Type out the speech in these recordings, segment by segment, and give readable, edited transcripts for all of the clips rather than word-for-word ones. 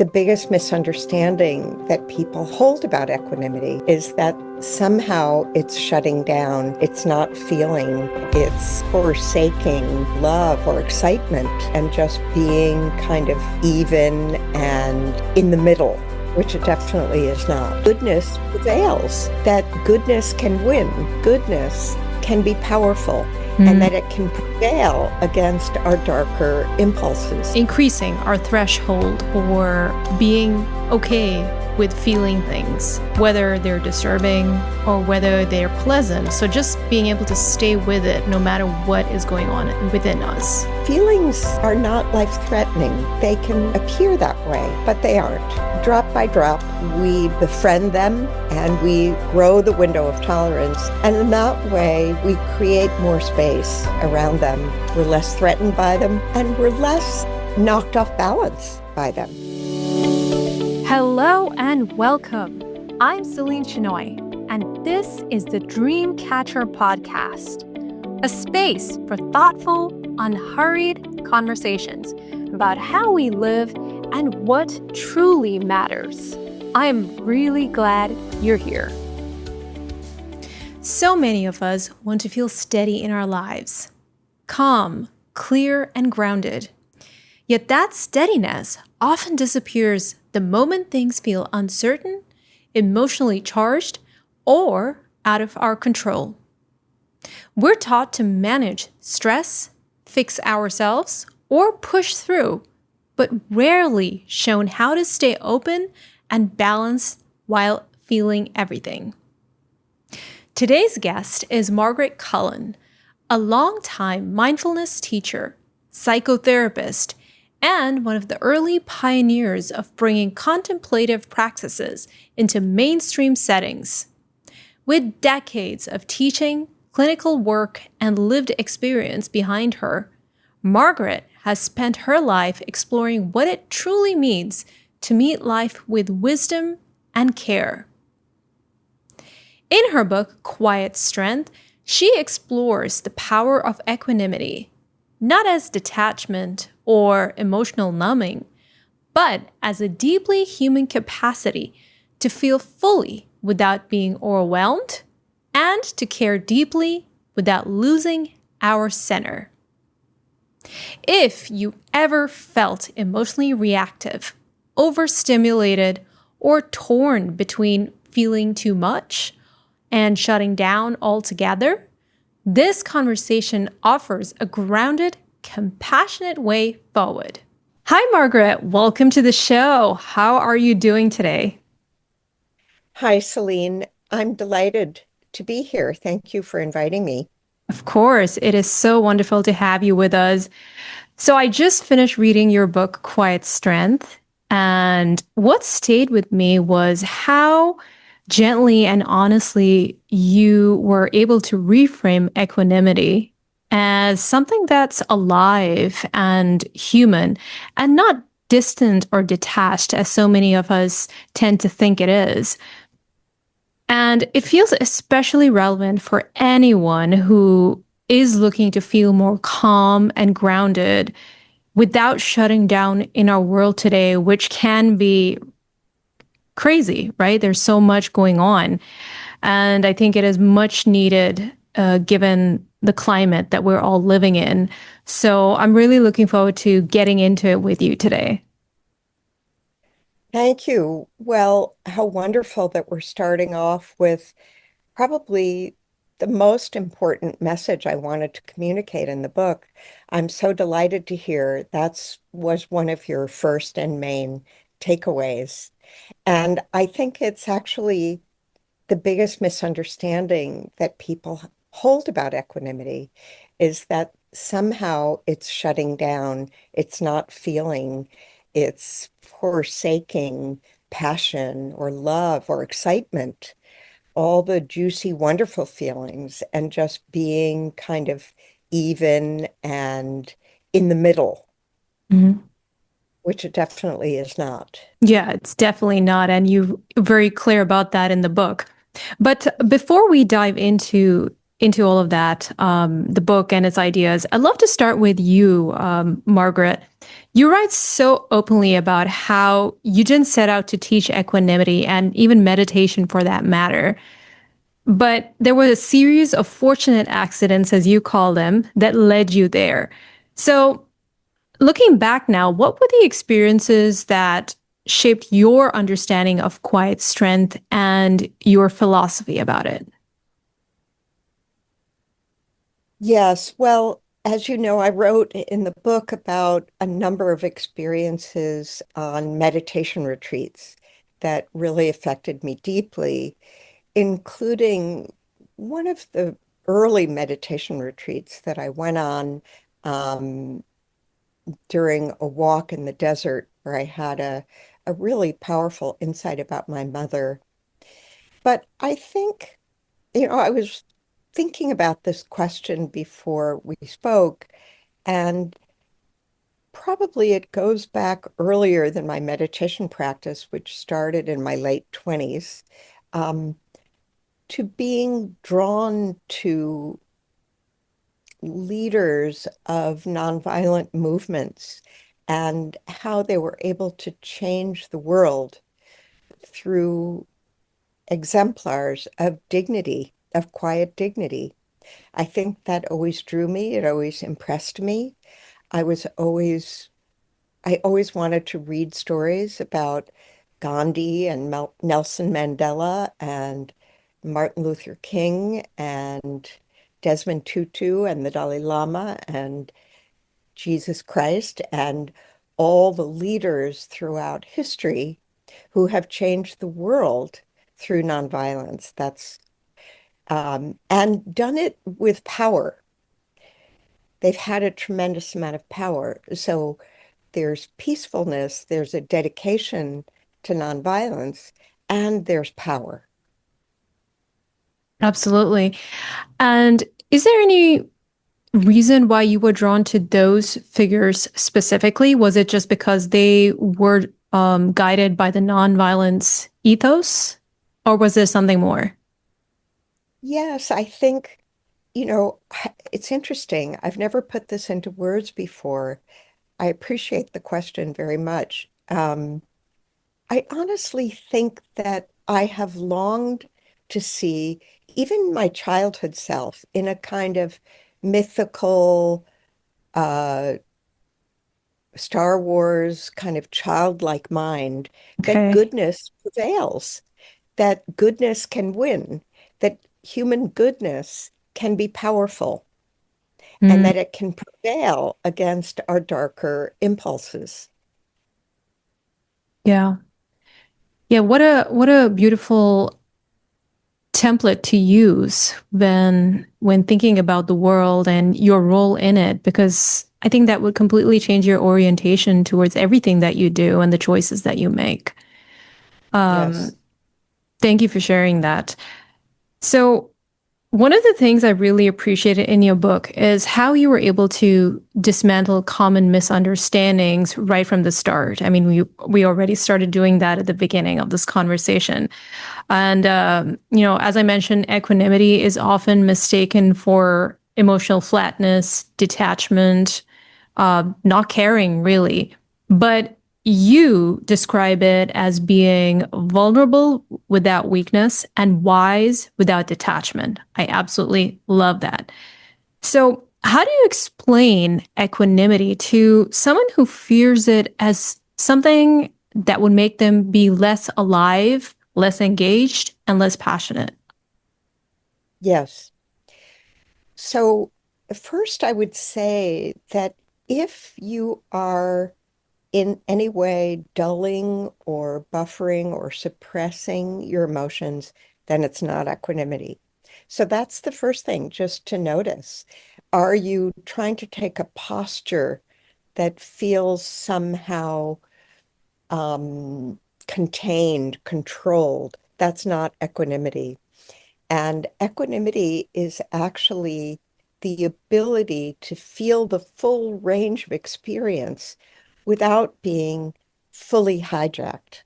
The biggest misunderstanding that people hold about equanimity is that somehow it's shutting down, it's not feeling, it's forsaking love or excitement and just being kind of even and in the middle, which it definitely is not. Goodness prevails, that goodness can win, goodness can be powerful. And that it can prevail against our darker impulses. Increasing our threshold for being okay with feeling things, whether they're disturbing or whether they're pleasant. So just being able to stay with it no matter what is going on within us. Feelings are not life-threatening. They can appear that way, but they aren't. Drop by drop, we befriend them and we grow the window of tolerance. And in that way, we create more space around them. We're less threatened by them and we're less knocked off balance by them. Hello and welcome. I'm Seline Shenoy, and this is the Dreamcatcher Podcast, a space for thoughtful, unhurried conversations about how we live and what truly matters. I'm really glad you're here. So many of us want to feel steady in our lives, calm, clear, and grounded. Yet that steadiness often disappears the moment things feel uncertain, emotionally charged, or out of our control. We're taught to manage stress, fix ourselves, or push through, but rarely shown how to stay open and balanced while feeling everything. Today's guest is Margaret Cullen, a longtime mindfulness teacher, psychotherapist, and one of the early pioneers of bringing contemplative practices into mainstream settings. With decades of teaching, clinical work, and lived experience behind her, Margaret has spent her life exploring what it truly means to meet life with wisdom and care. In her book, Quiet Strength, she explores the power of equanimity, not as detachment or emotional numbing, but as a deeply human capacity to feel fully without being overwhelmed and to care deeply without losing our center. If you ever felt emotionally reactive, overstimulated, or torn between feeling too much and shutting down altogether, this conversation offers a grounded, compassionate way forward. Hi, Margaret. Welcome to the show. How are you doing today? Hi, Seline. I'm delighted to be here. Thank you for inviting me. Of course. It is so wonderful to have you with us. So I just finished reading your book, Quiet Strength, and what stayed with me was how gently and honestly you were able to reframe equanimity as something that's alive and human and not distant or detached as so many of us tend to think it is. And it feels especially relevant for anyone who is looking to feel more calm and grounded without shutting down in our world today, which can be crazy, right? There's so much going on. And I think it is much needed given the climate that we're all living in. So I'm really looking forward to getting into it with you today. Thank you. Well, how wonderful that we're starting off with probably the most important message I wanted to communicate in the book. I'm so delighted to hear was one of your first and main takeaways. And I think it's actually the biggest misunderstanding that people hold about equanimity is that somehow it's shutting down, it's not feeling, it's forsaking passion or love or excitement, all the juicy, wonderful feelings, and just being kind of even and in the middle, which it definitely is not. Yeah, it's definitely not. And you're very clear about that in the book. But before we dive into into all of that, the book and its ideas. I'd love to start with you, Margaret. You write so openly about how you didn't set out to teach equanimity and even meditation for that matter. But there was a series of fortunate accidents, as you call them, that led you there. So, looking back now, what were the experiences that shaped your understanding of quiet strength and your philosophy about it? Yes, well, as you know, I wrote in the book about a number of experiences on meditation retreats that really affected me deeply, including one of the early meditation retreats that I went on um, during a walk in the desert where I had a really powerful insight about my mother. But I think, I was thinking about this question before we spoke, and probably it goes back earlier than my meditation practice, which started in my late 20s, um, to being drawn to leaders of nonviolent movements and how they were able to change the world through exemplars of dignity, of quiet dignity. I think that always drew me. It always impressed me. I was always, I always wanted to read stories about Gandhi and Nelson Mandela and Martin Luther King and Desmond Tutu and the Dalai Lama and Jesus Christ and all the leaders throughout history who have changed the world through nonviolence. And done it with power. They've had a tremendous amount of power. So there's peacefulness, there's a dedication to nonviolence, and there's power. Absolutely. And is there any reason why you were drawn to those figures specifically? Was it just because they were guided by the nonviolence ethos, or was there something more? Yes, I think, you know, it's interesting. I've never put this into words before. I appreciate the question very much. I honestly think that I have longed to see even my childhood self in a kind of mythical, uh, Star Wars kind of childlike mind, that Okay. goodness prevails, that goodness can win, that human goodness can be powerful, and Mm, that it can prevail against our darker impulses. yeah. Yeah, what a beautiful template to use when thinking about the world and your role in it, because I think that would completely change your orientation towards everything that you do and the choices that you make. Um, Yes. Thank you for sharing that. So, one of the things I really appreciated in your book is how you were able to dismantle common misunderstandings right from the start. I mean, we already started doing that at the beginning of this conversation. And, as I mentioned, equanimity is often mistaken for emotional flatness, detachment, not caring really. But you describe it as being vulnerable without weakness and wise without detachment. I absolutely love that. So, how do you explain equanimity to someone who fears it as something that would make them be less alive, less engaged, and less passionate? Yes. So, first, I would say that if you are in any way dulling or buffering or suppressing your emotions, then it's not equanimity. So, that's the first thing, just to notice. Are you trying to take a posture that feels somehow um, contained, controlled? That's not equanimity. And equanimity is actually the ability to feel the full range of experience without being fully hijacked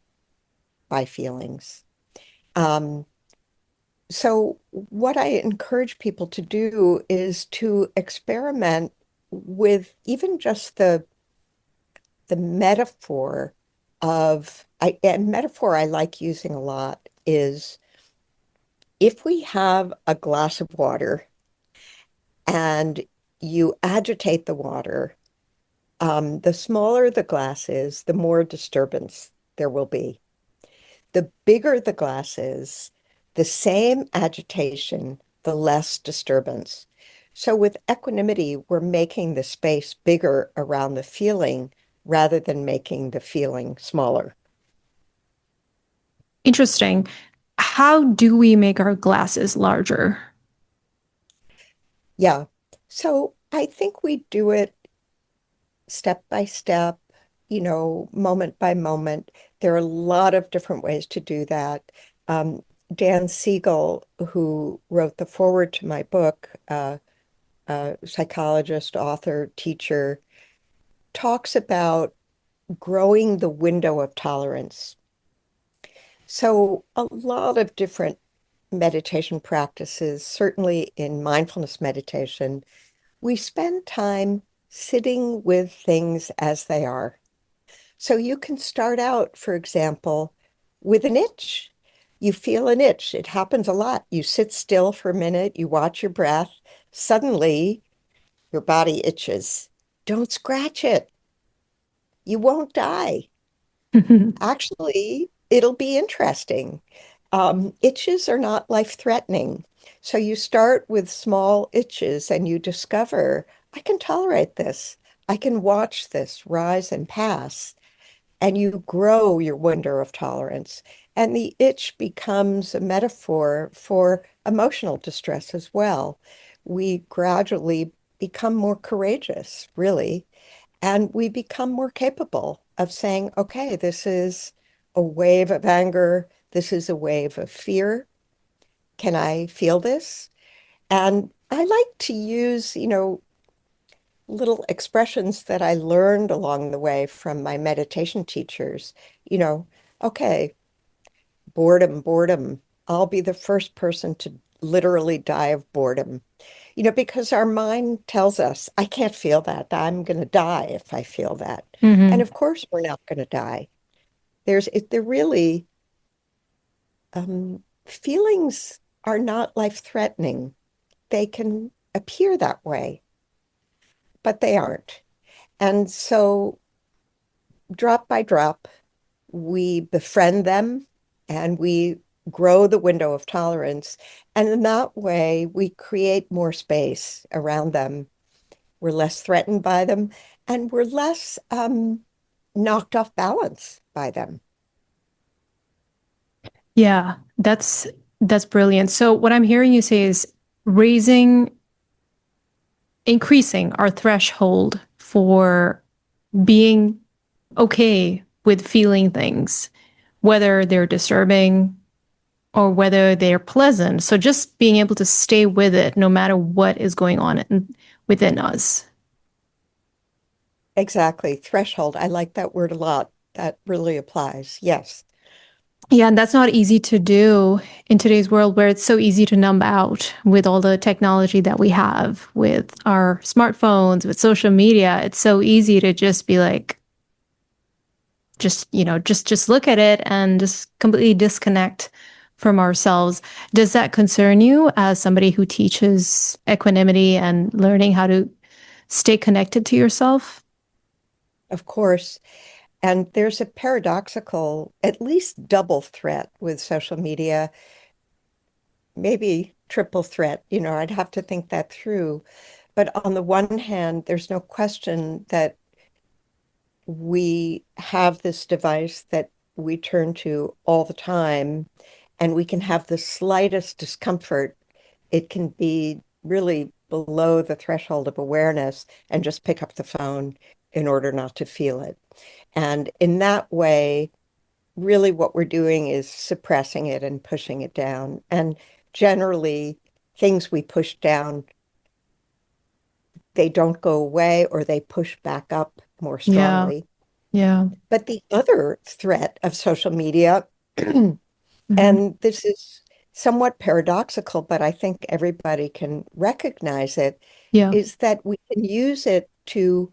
by feelings. Um, So what I encourage people to do is to experiment with even just the metaphor of a metaphor I like using a lot is if we have a glass of water and you agitate the water, the smaller the glass is, the more disturbance there will be. The bigger the glass is, the same agitation, the less disturbance. So with equanimity, we're making the space bigger around the feeling rather than making the feeling smaller. Interesting. How do we make our glasses larger? Yeah. So I think we do it step by step, moment by moment. There are a lot of different ways to do that. Um, Dan Siegel, who wrote the foreword to my book, psychologist, author, teacher, talks about growing the window of tolerance. So, a lot of different meditation practices, certainly in mindfulness meditation, we spend time sitting with things as they are. So, you can start out, for example, with an itch. You feel an itch. It happens a lot. You sit still for a minute, you watch your breath. Suddenly, your body itches. Don't scratch it. You won't die. Actually, it'll be interesting. Itches are not life-threatening. So you start with small itches and you discover, I can tolerate this. I can watch this rise and pass. And you grow your window of tolerance. And the itch becomes a metaphor for emotional distress as well. We gradually become more courageous, really, and we become more capable of saying, okay, this is a wave of anger. This is a wave of fear. Can I feel this? And I like to use, little expressions that I learned along the way from my meditation teachers. You know, okay, boredom, boredom. I'll be the first person to literally die of boredom. Because our mind tells us, I can't feel that. I'm going to die if I feel that. And Hmm. of course, we're not going to die. They're really, feelings are not life-threatening. They can appear that way, but they aren't. And so, drop by drop, we befriend them and we grow the window of tolerance. And in that way, we create more space around them. We're less threatened by them, and we're less knocked off balance by them. Yeah, that's brilliant. So what I'm hearing you say is raising, increasing our threshold for being okay with feeling things, whether they're disturbing or whether they're pleasant. So just being able to stay with it no matter what is going on within us. Exactly. Threshold. I like that word a lot. That really applies. Yes. Yeah, and that's not easy to do in today's world where it's so easy to numb out with all the technology that we have with our smartphones, with social media. It's so easy to just be like, just look at it and just completely disconnect from ourselves. Does that concern you as somebody who teaches equanimity and learning how to stay connected to yourself? Of course. And there's a paradoxical, at least double threat with social media, maybe triple threat. I'd have to think that through. But on the one hand, there's no question that we have this device that we turn to all the time, and we can have the slightest discomfort. It can be really below the threshold of awareness and just pick up the phone in order not to feel it. And in that way, really what we're doing is suppressing it and pushing it down. And generally, things we push down, they don't go away or they push back up more Yeah, strongly. yeah. But the other threat of social media, Hmm. and this is somewhat paradoxical, but I think everybody can recognize it, Yeah. is that we can use it to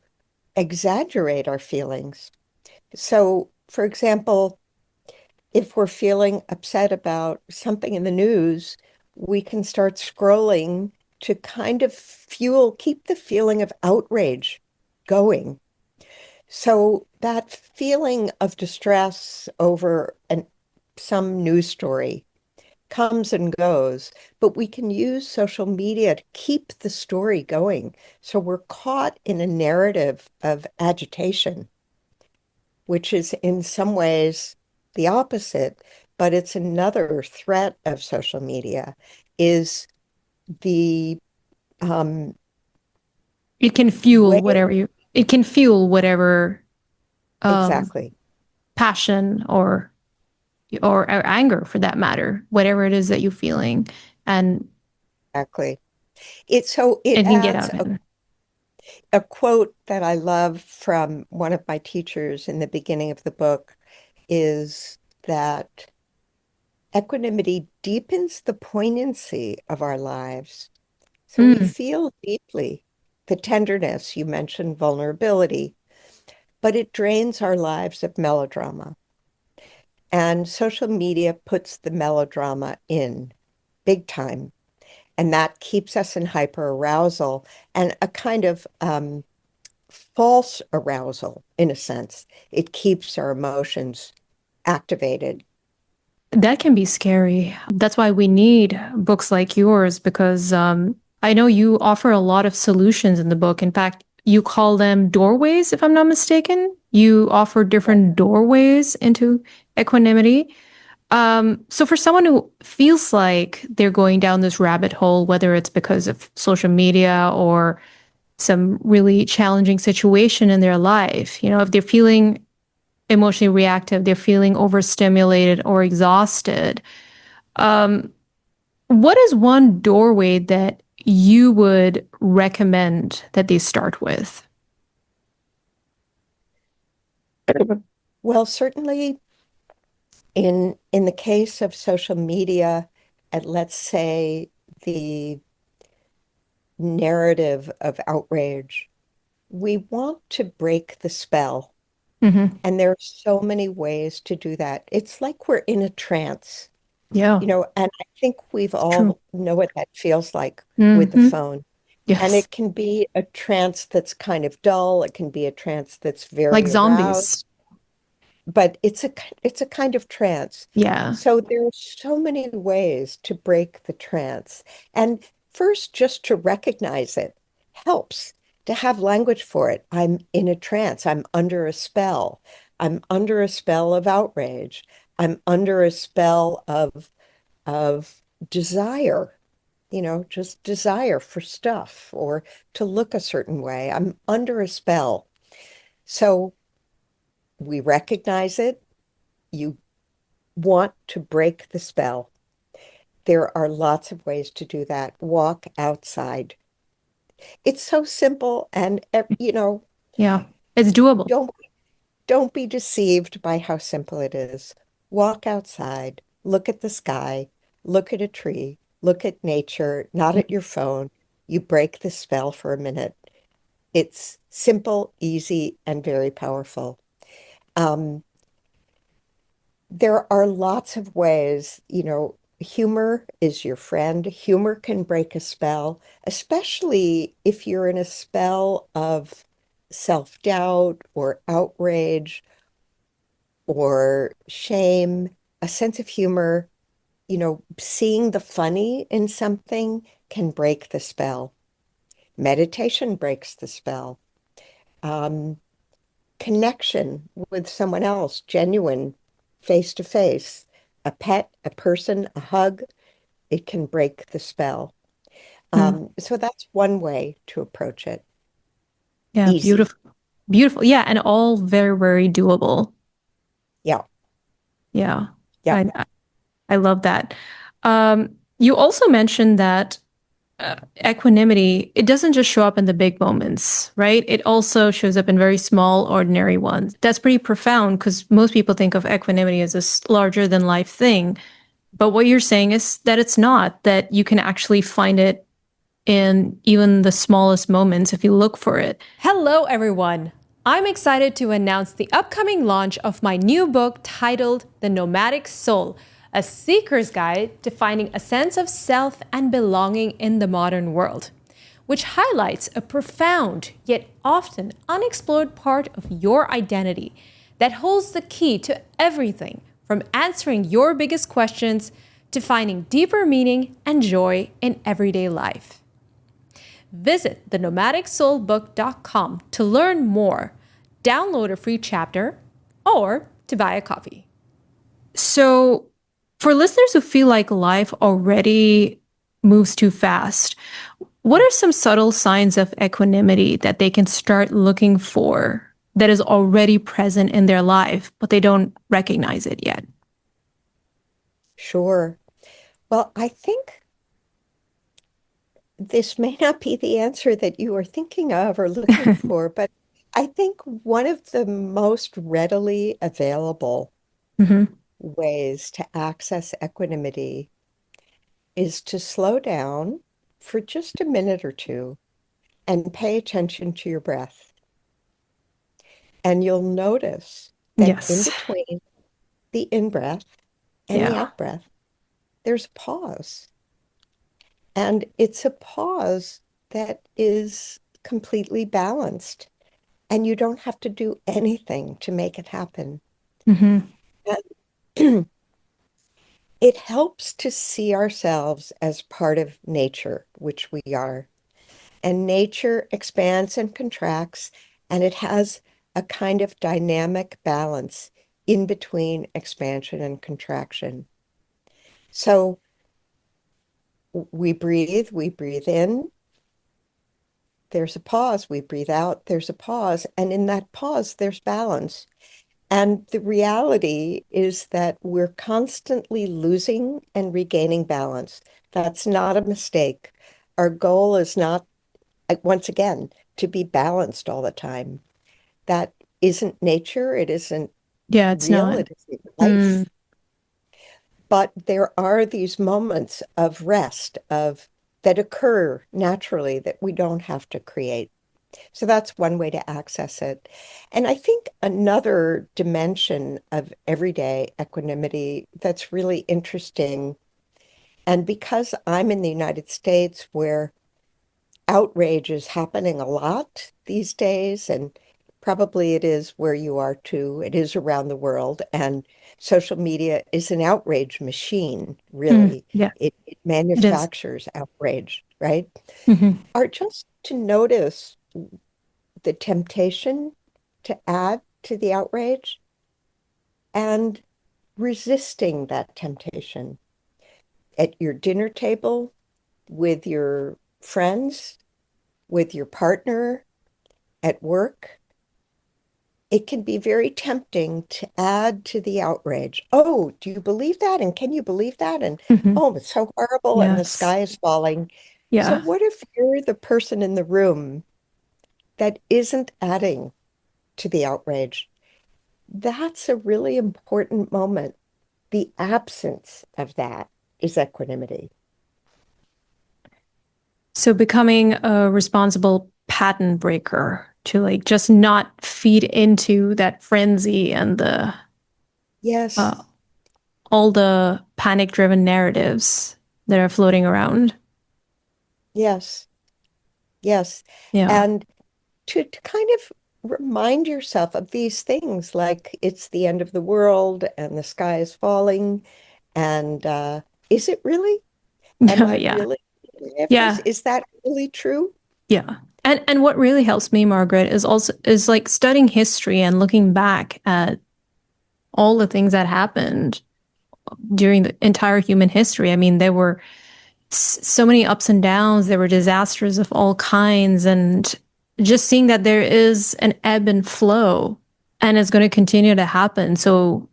exaggerate our feelings. So, for example, if we're feeling upset about something in the news, we can start scrolling to kind of keep the feeling of outrage going. So that feeling of distress over some news story comes and goes, but we can use social media to keep the story going. So we're caught in a narrative of agitation, which is in some ways the opposite, but it's another threat of social media is the It can fuel way whatever it can fuel whatever um, exactly, passion or anger for that matter, whatever it is that you're feeling. And exactly. It it can get adds out of hand. a quote that I love from one of my teachers in the beginning of the book is that equanimity deepens the poignancy of our lives. So we Mm. feel deeply the tenderness, you mentioned vulnerability, but it drains our lives of melodrama. And social media puts the melodrama in big time. And that keeps us in hyper arousal and a kind of false arousal, in a sense. It keeps our emotions activated. That can be scary. That's why we need books like yours because I know you offer a lot of solutions in the book. In fact, you call them doorways, if I'm not mistaken. You offer different doorways into equanimity. So for someone who feels like they're going down this rabbit hole, whether it's because of social media or some really challenging situation in their life, if they're feeling emotionally reactive, they're feeling overstimulated or exhausted, um, what is one doorway that you would recommend that they start with? Well, certainly in the case of social media, and let's say the narrative of outrage, we want to break the spell. Mm-hmm. And there are so many ways to do that. It's like we're in a trance, Yeah, and I think we've it's true. all know what that feels like with the Mm-hmm. phone. And Yes, it can be a trance that's kind of dull. It can be a trance that's like very zombies. aroused, but it's a kind of trance. Yeah. So there are so many ways to break the trance. And first, just to recognize it helps to have language for it. I'm in a trance. I'm under a spell. I'm under a spell of outrage. I'm under a spell of desire, just desire for stuff or to look a certain way. I'm under a spell. So we recognize it. You want to break the spell. There are lots of ways to do that. Walk outside. It's so simple and Yeah. It's doable. don't don't be deceived by how simple it is. Walk outside, look at the sky, look at a tree, look at nature, not Yeah. at your phone. You break the spell for a minute. It's simple, easy, and very powerful. Um, there are lots of ways, humor is your friend. Humor can break a spell, especially if you're in a spell of self-doubt or outrage or shame. A sense of humor, seeing the funny in something can break the spell. Meditation breaks the spell. Um, Connection with someone else, genuine, face to face, a pet, a person, a hug, it can break the spell. Mm. So that's one way to approach it. Yeah. Easy. Beautiful. Beautiful. Yeah. And all very, very doable. Yeah. Yeah. Yeah. I love that. You also mentioned that equanimity, it doesn't just show up in the big moments, right? It also shows up in very small, ordinary ones. That's pretty profound because most people think of equanimity as this larger than life thing. But what you're saying is that it's not, that you can actually find it in even the smallest moments if you look for it. Hello, everyone. I'm excited to announce the upcoming launch of my new book titled The Nomadic Soul, a seeker's guide to finding a sense of self and belonging in the modern world, which highlights a profound yet often unexplored part of your identity that holds the key to everything from answering your biggest questions to finding deeper meaning and joy in everyday life. Visit thenomadicsoulbook.com to learn more, download a free chapter, or to buy a copy. So, for listeners who feel like life already moves too fast, what are some subtle signs of equanimity that they can start looking for that is already present in their life, but they don't recognize it yet? Sure. Well, I think this may not be the answer that you are thinking of or looking for, but I think one of the most readily available Hmm. ways to access equanimity is to slow down for just a minute or two and pay attention to your breath. And you'll notice that in Yes. between the in-breath and the Yeah. out-breath, there's a pause. And it's a pause that is completely balanced, and you don't have to do anything to make it happen. Hmm. And it helps to see ourselves as part of nature, which we are. And nature expands and contracts, and it has a kind of dynamic balance in between expansion and contraction. So we breathe in, there's a pause, we breathe out, there's a pause, and in that pause, there's balance. And the reality is that we're constantly losing and regaining balance. That's not a mistake. Our goal is not, once again, to be balanced all the time. That isn't nature. It isn't Yeah, it's real. not. It isn't Mm. life. But there are these moments of rest, of that occur naturally that we don't have to create. So that's one way to access it. And I think another dimension of everyday equanimity that's really interesting, and because I'm in the United States where outrage is happening a lot these days, and probably it is where you are too, it is around the world, and social media is an outrage machine, Mm. really. Yeah, It it is. manufactures outrage, right? Hmm. Are just to notice the temptation to add to the outrage and resisting that temptation at your dinner table, with your friends, with your partner, at work. It can be very tempting to add to the outrage. Oh, do you believe that? And can you believe that? And Hmm. oh, it's so horrible and the Yes. sky is falling. So Yeah. what if you're the person in the room that isn't adding to the outrage? That's a really important moment. The absence of that is equanimity. So becoming a responsible pattern breaker to like just not feed into that frenzy and the Yes, uh, all the panic driven narratives that are floating around. yes, yes. Yeah. And to kind of remind yourself of these things like it's the end of the world and the sky is falling. And is it really? Am Yeah. I Yeah. really thinking of this? Yeah. Is that really true? Yeah. And what really helps me, Margaret, is also is like studying history and looking back at all the things that happened during the entire human history. I mean, there were so many ups and downs, there were disasters of all kinds, and just seeing that there is an ebb and flow and it's going to continue to happen. So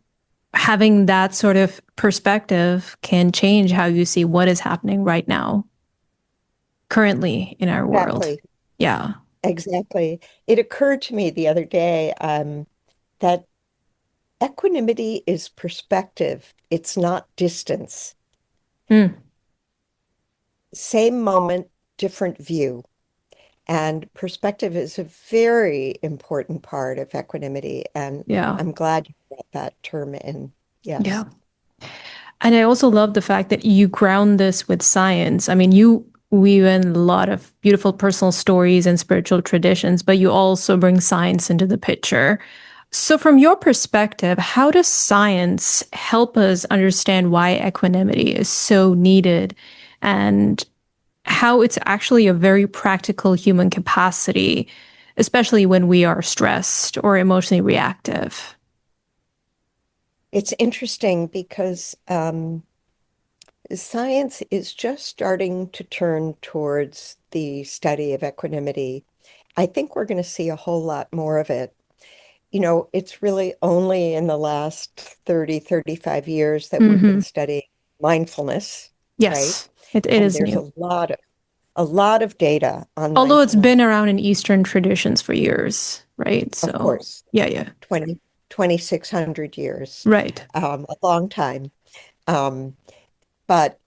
having that sort of perspective can change how you see what is happening right now, currently in our world. Exactly. Yeah. Exactly. It occurred to me the other day that Equanimity is perspective. It's not distance. Mm, Same moment, different view. And perspective is a very important part of equanimity. And yeah. I'm glad you brought that term in. Yeah. Yes, And I also love the fact that you ground this with science. I mean, you weave in a lot of beautiful personal stories and spiritual traditions, but you also bring science into the picture. So, from your perspective, how does science help us understand why equanimity is so needed and how it's actually a very practical human capacity, especially when we are stressed or emotionally reactive? it's interesting because science is just starting to turn towards the study of equanimity. I think we're going to see a whole lot more of it. You know, it's really only in the last 30, 35 years that we've Hmm. been studying mindfulness, right? Yes, it And is there's new. a lot of data on Although it's mindfulness. been around in Eastern traditions for years, right? Of So, course, yeah, yeah. 2,600 years, Right. a long time. Um, but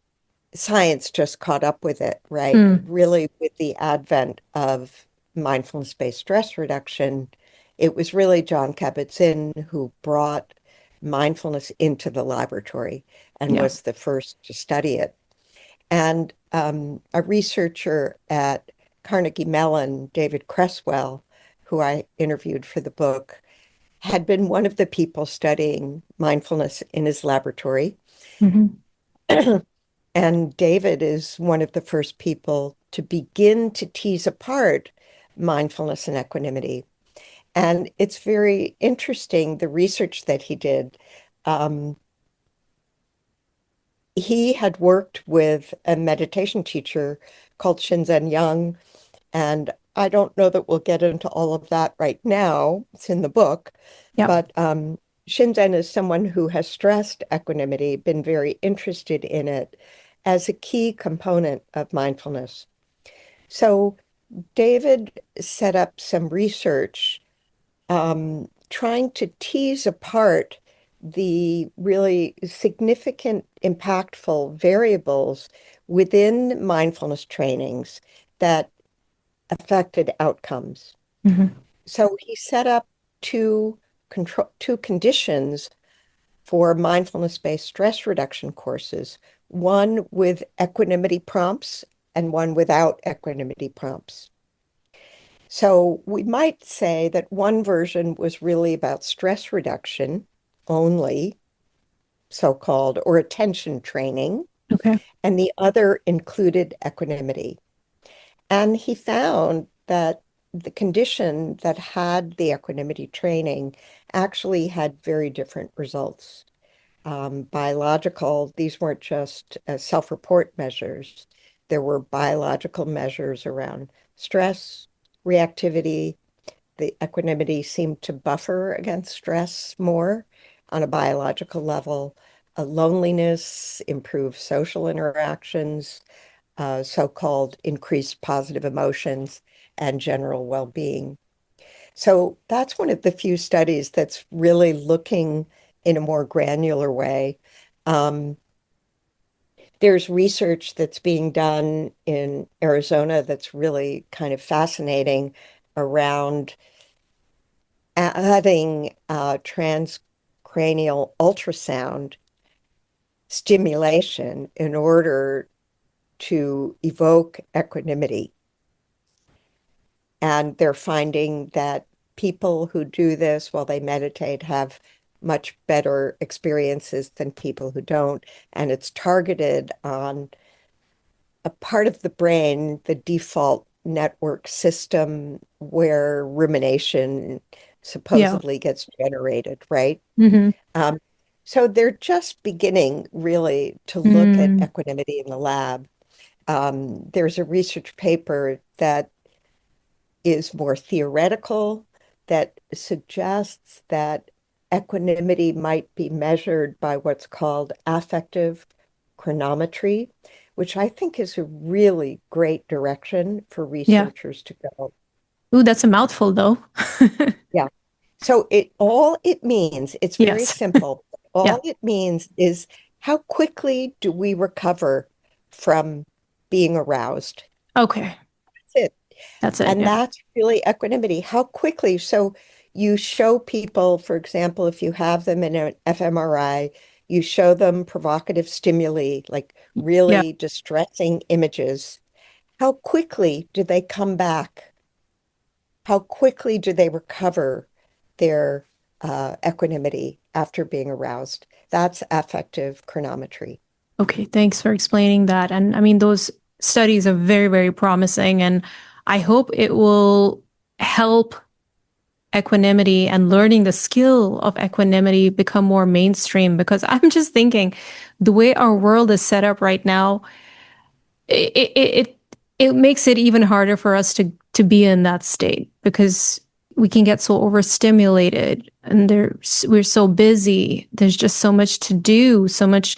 science just caught up with it, right? Mm, Really, with the advent of mindfulness-based stress reduction, it was really John Kabat-Zinn who brought mindfulness into the laboratory and yeah. was the first to study it. And a researcher at Carnegie Mellon, David Cresswell, who I interviewed for the book, had been one of the people studying mindfulness in his laboratory. Hmm. And David is one of the first people to begin to tease apart mindfulness and equanimity. And it's very interesting, the research that he did. Um, he had worked with a meditation teacher called Shinzen Young, and I don't know that we'll get into all of that right now. It's in the book, Yep. but Shinzen is someone who has stressed equanimity, been very interested in it as a key component of mindfulness. So David set up some research trying to tease apart the really significant, impactful variables within mindfulness trainings that affected outcomes. Hmm. So he set up two conditions for mindfulness-based stress reduction courses, one with equanimity prompts and one without equanimity prompts. So we might say that one version was really about stress reduction only, so-called, or attention training, Okay. and the other included equanimity. And he found that the condition that had the equanimity training actually had very different results. Biological, these weren't just self-report measures. There were biological measures around stress, reactivity. The equanimity seemed to buffer against stress more on a biological level. Loneliness, improved social interactions, so-called increased positive emotions, and general well-being. So that's one of the few studies that's really looking in a more granular way. Um, there's research that's being done in Arizona that's really kind of fascinating around adding transcranial ultrasound stimulation in order to evoke equanimity. And they're finding that people who do this while they meditate have much better experiences than people who don't. And it's targeted on a part of the brain, the default network system where rumination Yeah. supposedly gets generated, right? Hmm. Um, so they're just beginning really to look at Mm, equanimity in the lab. There's a research paper that is more theoretical that suggests that equanimity might be measured by what's called affective chronometry, which I think is a really great direction for yeah. researchers to go. Ooh, that's a mouthful, though. Yeah. So it means, it's very Yes. simple. Yeah. All it means is how quickly do we recover from being aroused? Okay. That's it. That's it. And Yeah. that's really equanimity. How quickly? So you show people, for example, if you have them in an fMRI, you show them provocative stimuli, like Yeah. really distressing images. How quickly do they come back? How quickly do they recover their equanimity after being aroused? That's affective chronometry. Okay. Thanks for explaining that. And I mean, those studies are very, very promising. And I hope it will help equanimity and learning the skill of equanimity become more mainstream because I'm just thinking the way our world is set up right now, it it it, it makes it even harder for us to be in that state because we can get so overstimulated and we're so busy. There's just so much to do, so much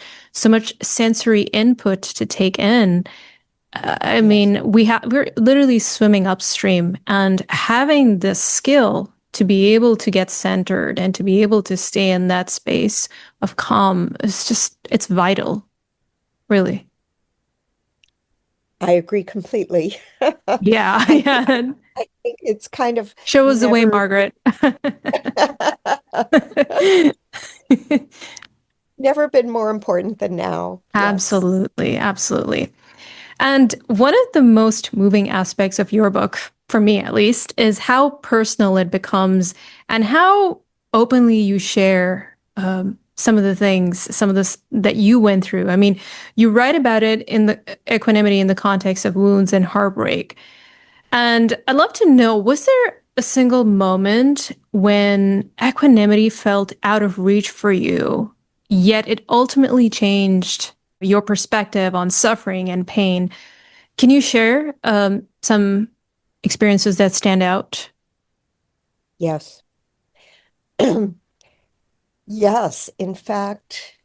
sensory input to take in. I Yes. mean, we're literally swimming upstream, and having this skill to be able to get centered and to be able to stay in that space of calm is just, it's vital, really. I agree completely. Yeah, I, yeah. I think it's kind of Show us the way, never Margaret. never been more important than now. Yes. Absolutely, absolutely. And one of the most moving aspects of your book, for me at least, is how personal it becomes and how openly you share some of the things, some of this that you went through. I mean, you write about it in the equanimity in the context of wounds and heartbreak. And I'd love to know, was there a single moment when equanimity felt out of reach for you, yet it ultimately changed your perspective on suffering and pain? Can you share some experiences that stand out? Yes. Yes. In fact,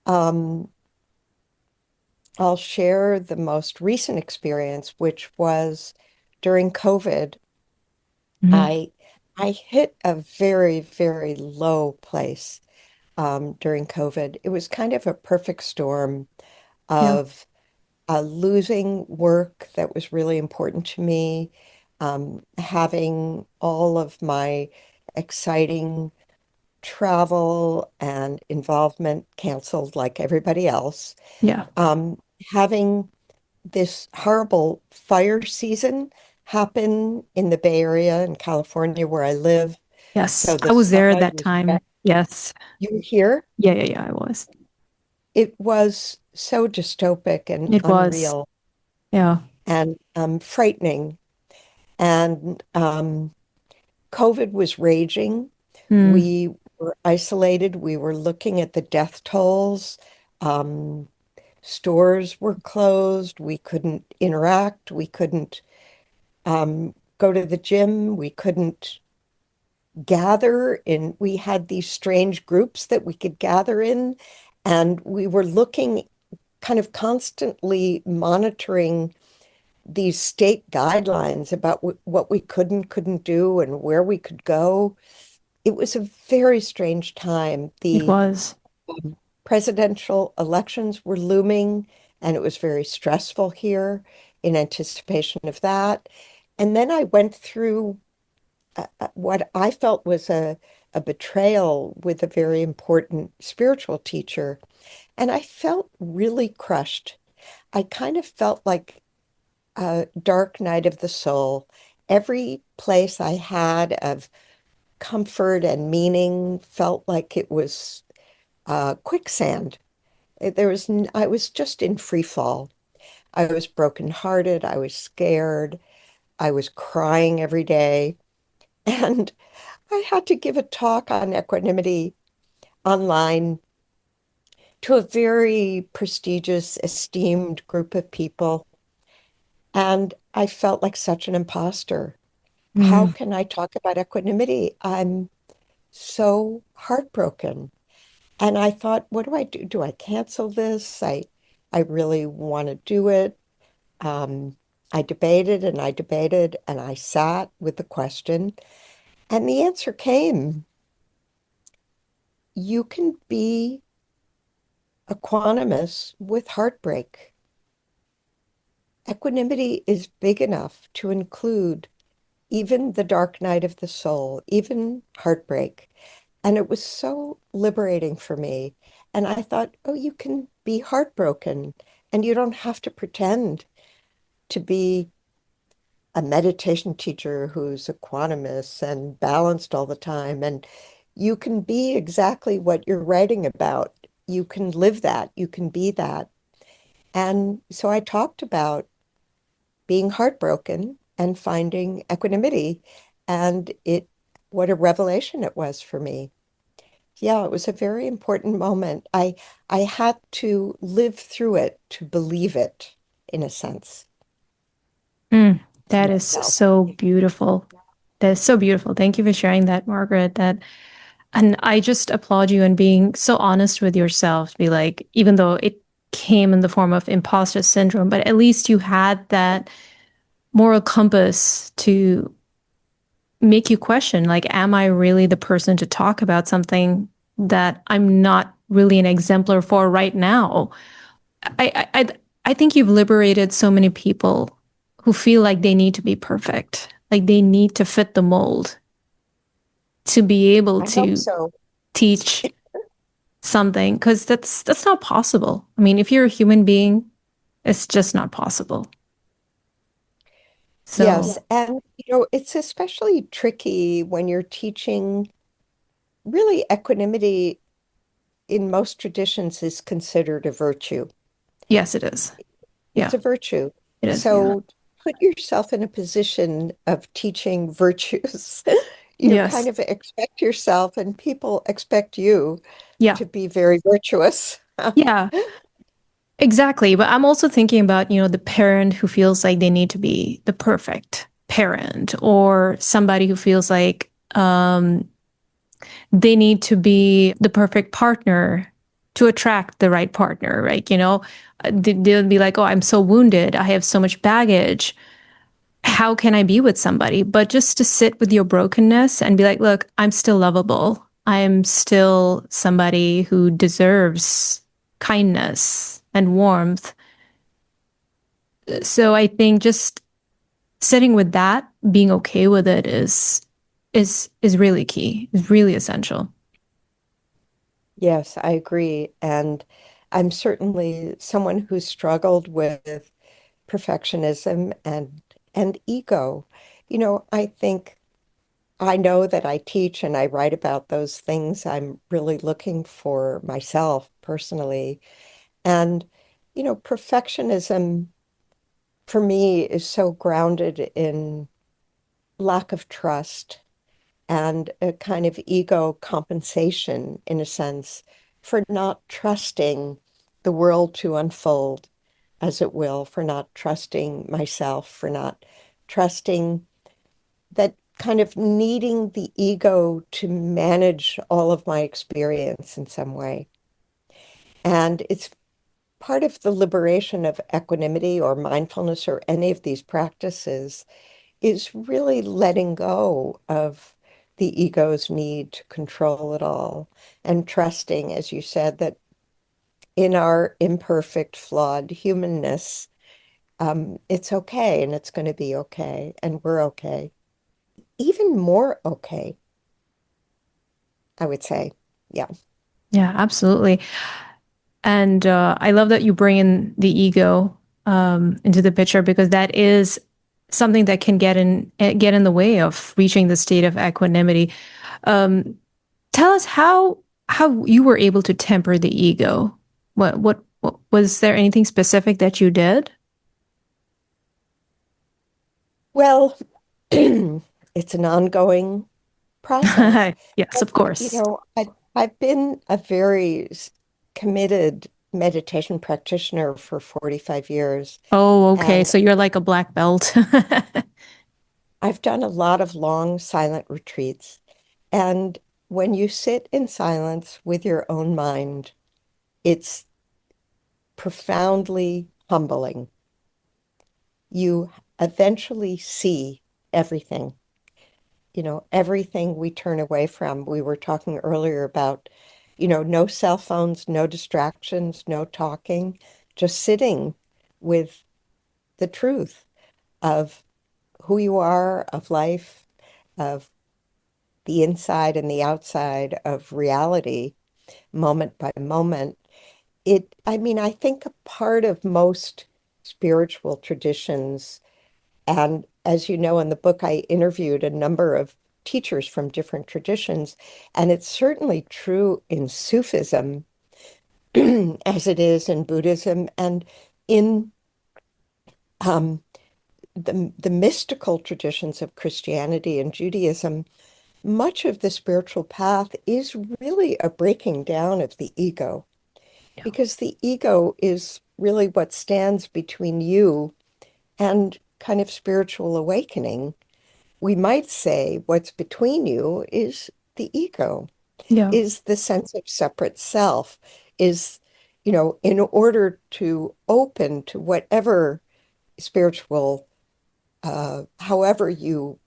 um, I'll share the most recent experience, which was during COVID. Mhm. I I hit a very, very low place during COVID. It was kind of a perfect storm Yeah. of losing work that was really important to me, having all of my exciting travel and involvement canceled like everybody else, Yeah. um, having this horrible fire season happen in the Bay Area in California where I live. Yes. So the I was there at sun that was time. Yes. you were here. Yeah, yeah, yeah, I was. It was so dystopic and It was. unreal Yeah. and frightening. And COVID was raging. Mm. We were isolated. We were looking at the death tolls. Um, Stores were closed. We couldn't interact. We couldn't go to the gym. We couldn't gather in. We had these strange groups that we could gather in. And we were looking, kind of constantly monitoring these state guidelines about what we couldn't do and where we could go. It was a very strange time. It The was. presidential elections were looming, and it was very stressful here in anticipation of that. And then I went through what I felt was a betrayal with a very important spiritual teacher, and I felt really crushed. I kind of felt like a dark night of the soul. Every place I had of comfort and meaning felt like it was quicksand. I was just in free fall. I was brokenhearted. I was scared. I was crying every day. And I had to give a talk on equanimity online to a very prestigious, esteemed group of people. And I felt like such an imposter. How Mm. can I talk about equanimity? I'm so heartbroken. And I thought, what do I do? Do I cancel this? I really want to do it. I debated and I debated and I sat with the question. And the answer came, you can be equanimous with heartbreak. Equanimity is big enough to include even the dark night of the soul, even heartbreak. And it was so liberating for me. And I thought, oh, you can be heartbroken and you don't have to pretend to be a meditation teacher who's equanimous and balanced all the time. And you can be exactly what you're writing about. You can live that, you can be that. And so I talked about being heartbroken and finding equanimity. And what a revelation it was for me. Yeah, it was a very important moment. I had to live through it to believe it, in a sense, Mm, to that is myself. so beautiful. That is so beautiful. Thank you for sharing that, Margaret. And I just applaud you and being so honest with yourself. Be like, even though it came in the form of imposter syndrome, but at least you had that moral compass to make you question, like, am I really the person to talk about something that I'm not really an exemplar for right now? I think you've liberated so many people who feel like they need to be perfect, like they need to fit the mold to be able I hope to so. teach something, because that's not possible. I mean, if you're a human being, it's just not possible. Yes, So, and it's especially tricky when you're teaching. Really, equanimity in most traditions is considered a virtue. yes, it is. It's Yeah, a virtue. it is. Yeah. So put yourself in a position of teaching virtues. Kind Yes. of expect yourself, and people expect you Yeah. to be very virtuous. Yeah. Exactly. But I'm also thinking about, the parent who feels like they need to be the perfect parent, or somebody who feels like they need to be the perfect partner to attract the right partner, right? They'll be like, oh, I'm so wounded. I have so much baggage. How can I be with somebody? But just to sit with your brokenness and be like, look, I'm still lovable. I'm still somebody who deserves kindness and warmth. So I think just sitting with that, being okay with it is really key, is really essential. Yes, I agree. And I'm certainly someone who struggled with perfectionism and ego. I think I know that I teach and I write about those things I'm really looking for myself personally. And, perfectionism for me is so grounded in lack of trust and a kind of ego compensation, in a sense, for not trusting the world to unfold as it will, for not trusting myself, for not trusting that kind of needing the ego to manage all of my experience in some way. And it's part of the liberation of equanimity or mindfulness or any of these practices is really letting go of the ego's need to control it all and trusting, as you said, that in our imperfect, flawed humanness, it's okay and it's going to be okay and we're okay. Even more okay, I would say. Yeah. Yeah, absolutely. And I love that you bring in the ego into the picture, because that is something that can get in the way of reaching the state of equanimity. Um, Tell us how you were able to temper the ego. What was there anything specific that you did? Well, it's an ongoing process. Yes, But, of course. I've been a very committed meditation practitioner for 45 years, Oh, okay. and So you're like a black belt. I've done a lot of long silent retreats. And when you sit in silence with your own mind, it's profoundly humbling. You eventually see everything. everything we turn away from. We were talking earlier about, no cell phones, no distractions, no talking, just sitting with the truth of who you are, of life, of the inside and the outside of reality, moment by moment. I think a part of most spiritual traditions, and as you know in the book, I interviewed a number of teachers from different traditions, and it's certainly true in Sufism as it is in Buddhism and in um, the mystical traditions of Christianity and Judaism. Much of the spiritual path is really a breaking down of the ego, Yeah. because the ego is really what stands between you and kind of spiritual awakening. We might say what's between you is the ego, Yeah. is the sense of separate self, is, in order to open to whatever spiritual, however you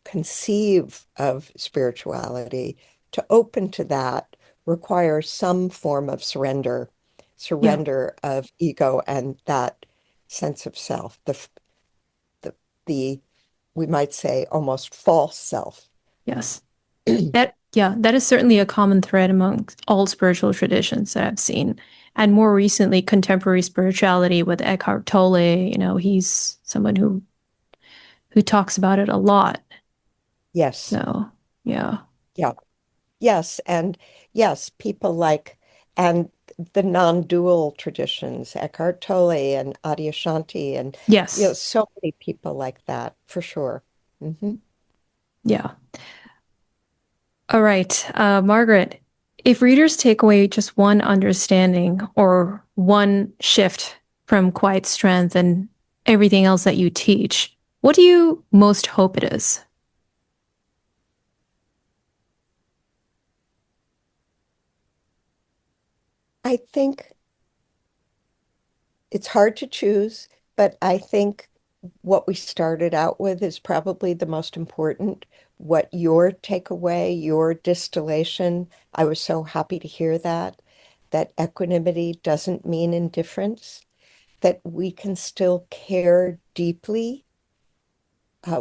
conceive of spirituality, to open to that requires some form of surrender, Yeah. surrender of ego and that sense of self, the, the we might say almost false self. Yes. That is certainly a common thread among all spiritual traditions that I've seen. And more recently, contemporary spirituality with Eckhart Tolle, he's someone who talks about it a lot. Yes. So, yeah. Yeah. Yes. And yes, people like, and the non-dual traditions, Eckhart Tolle and Adyashanti, and, Yes. so many people like that, for sure. Hmm. Yeah. All right. Margaret, if readers take away just one understanding or one shift from quiet strength and everything else that you teach, what do you most hope it is? I think it's hard to choose, but I think what we started out with is probably the most important. What your takeaway, your distillation, I was so happy to hear that equanimity doesn't mean indifference, that we can still care deeply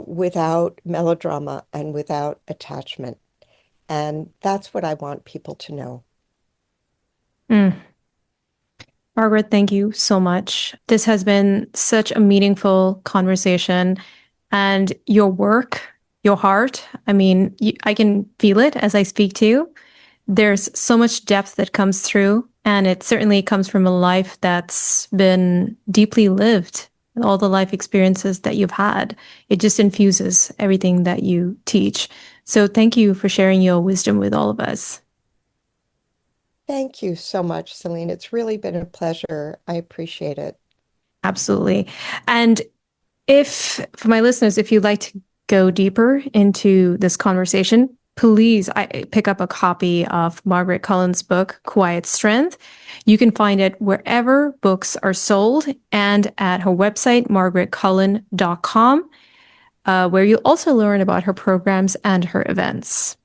without melodrama and without attachment. And that's what I want people to know. Mm. Margaret, thank you so much. This has been such a meaningful conversation. And your work, your heart, I can feel it as I speak to you. There's so much depth that comes through, and it certainly comes from a life that's been deeply lived. All the life experiences that you've had, it just infuses everything that you teach. So thank you for sharing your wisdom with all of us. Thank you so much, Celine. It's really been a pleasure. I appreciate it. Absolutely. And if, for my listeners, if you'd like to go deeper into this conversation, please pick up a copy of Margaret Cullen's book, Quiet Strength. You can find it wherever books are sold and at her website, margaretcullen.com, where you'll also learn about her programs and her events.